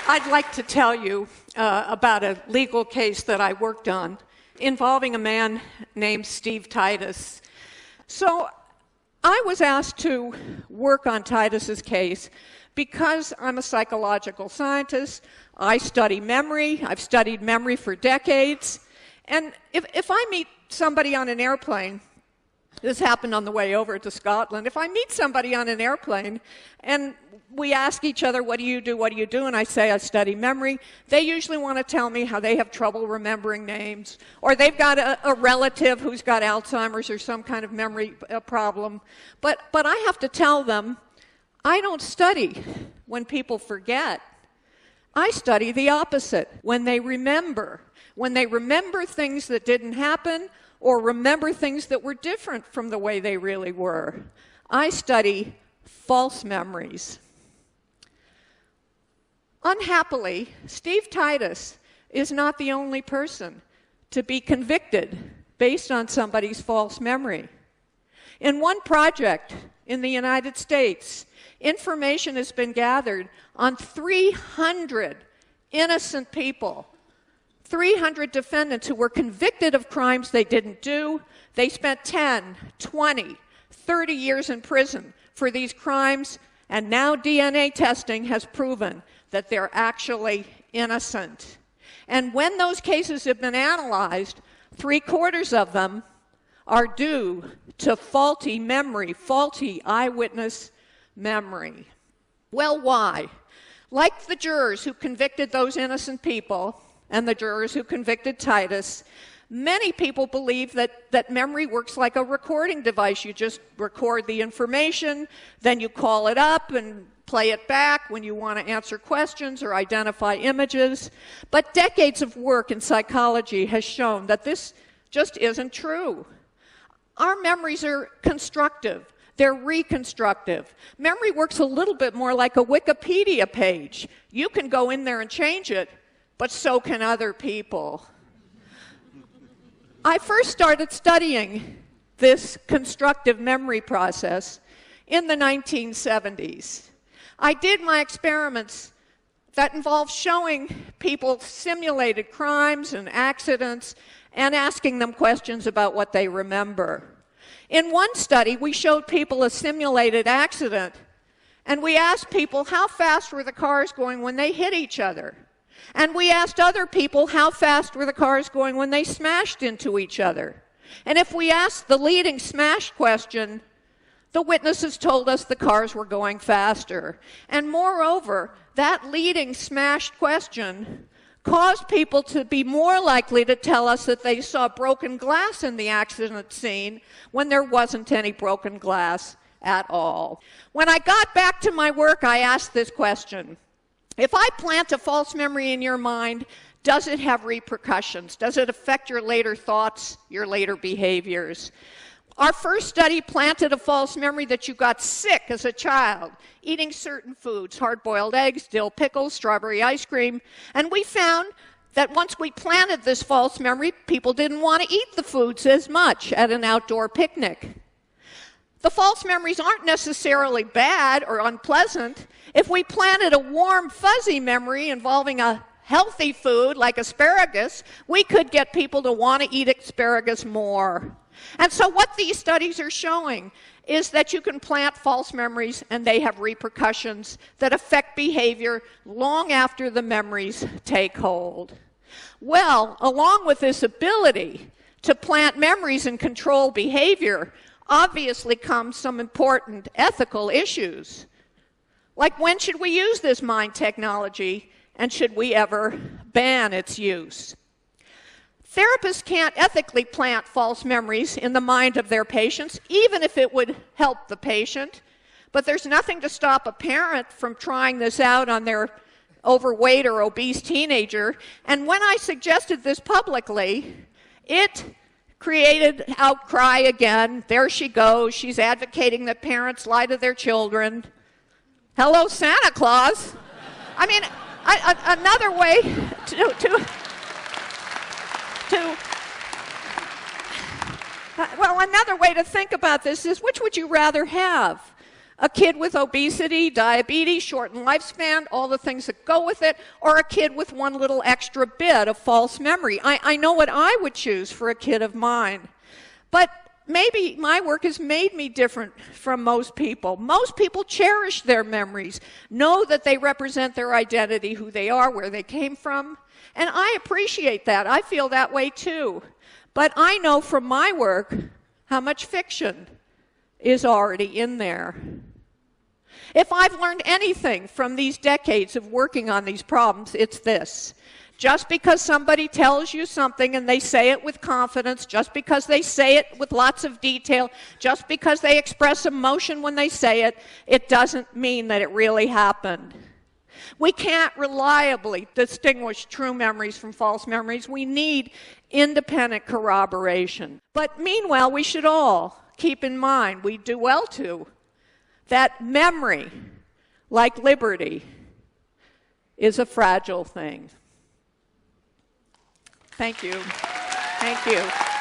I'd like to tell you about a legal case that I worked on involving a man named Steve Titus. So I was asked to work on Titus's case because I'm a psychological scientist. I study memory. I've studied memory for decades. And if I meet somebody on an airplane, this happened on the way over to Scotland, if I meet somebody on an airplane and we ask each other, what do you do, what do you do? And I say, I study memory. They usually want to tell me how they have trouble remembering names, or they've got a relative who's got Alzheimer's or some kind of memory problem. But I have to tell them, I don't study when people forget. I study the opposite, when they remember. When they remember things that didn't happen, or remember things that were different from the way they really were. I study false memories. Unhappily, Steve Titus is not the only person to be convicted based on somebody's false memory. In one project in the United States, information has been gathered on 300 innocent people, 300 defendants who were convicted of crimes they didn't do. They spent 10, 20, 30 years in prison for these crimes, and now DNA testing has proven that they're actually innocent. And when those cases have been analyzed, 3/4 of them are due to faulty memory, faulty eyewitness memory. Well, why? Like the jurors who convicted those innocent people and the jurors who convicted Titus, many people believe that memory works like a recording device. You just record the information, then you call it up and play it back when you want to answer questions or identify images. But decades of work in psychology has shown that this just isn't true. Our memories are constructive. They're reconstructive. Memory works a little bit more like a Wikipedia page. You can go in there and change it, but so can other people. I first started studying this constructive memory process in the 1970s. I did my experiments that involved showing people simulated crimes and accidents and asking them questions about what they remember. In one study, we showed people a simulated accident, and we asked people how fast were the cars going when they hit each other. And we asked other people how fast were the cars going when they smashed into each other. And if we asked the leading smash question, the witnesses told us the cars were going faster. And moreover, that leading smashed question caused people to be more likely to tell us that they saw broken glass in the accident scene when there wasn't any broken glass at all. When I got back to my work, I asked this question. If I plant a false memory in your mind, does it have repercussions? Does it affect your later thoughts, your later behaviors? Our first study planted a false memory that you got sick as a child, eating certain foods, hard-boiled eggs, dill pickles, strawberry ice cream, and we found that once we planted this false memory, people didn't want to eat the foods as much at an outdoor picnic. The false memories aren't necessarily bad or unpleasant. If we planted a warm, fuzzy memory involving a healthy food like asparagus, we could get people to want to eat asparagus more. And so what these studies are showing is that you can plant false memories and they have repercussions that affect behavior long after the memories take hold. Well, along with this ability to plant memories and control behavior, obviously comes some important ethical issues. Like, when should we use this mind technology, and should we ever ban its use? Therapists can't ethically plant false memories in the mind of their patients, even if it would help the patient. But there's nothing to stop a parent from trying this out on their overweight or obese teenager. And when I suggested this publicly, it created outcry again. There she goes. She's advocating that parents lie to their children. Hello, Santa Claus. I mean, another way another way to think about this is, which would you rather have? A kid with obesity, diabetes, shortened lifespan, all the things that go with it, or a kid with one little extra bit of false memory. I know what I would choose for a kid of mine. But maybe my work has made me different from most people. Most people cherish their memories, know that they represent their identity, who they are, where they came from. And I appreciate that. I feel that way too. But I know from my work how much fiction is already in there. If I've learned anything from these decades of working on these problems, it's this. Just because somebody tells you something and they say it with confidence, just because they say it with lots of detail, just because they express emotion when they say it, it doesn't mean that it really happened. We can't reliably distinguish true memories from false memories. We need independent corroboration. But meanwhile, we should all keep in mind, we do well to, that memory, like liberty, is a fragile thing. Thank you. Thank you.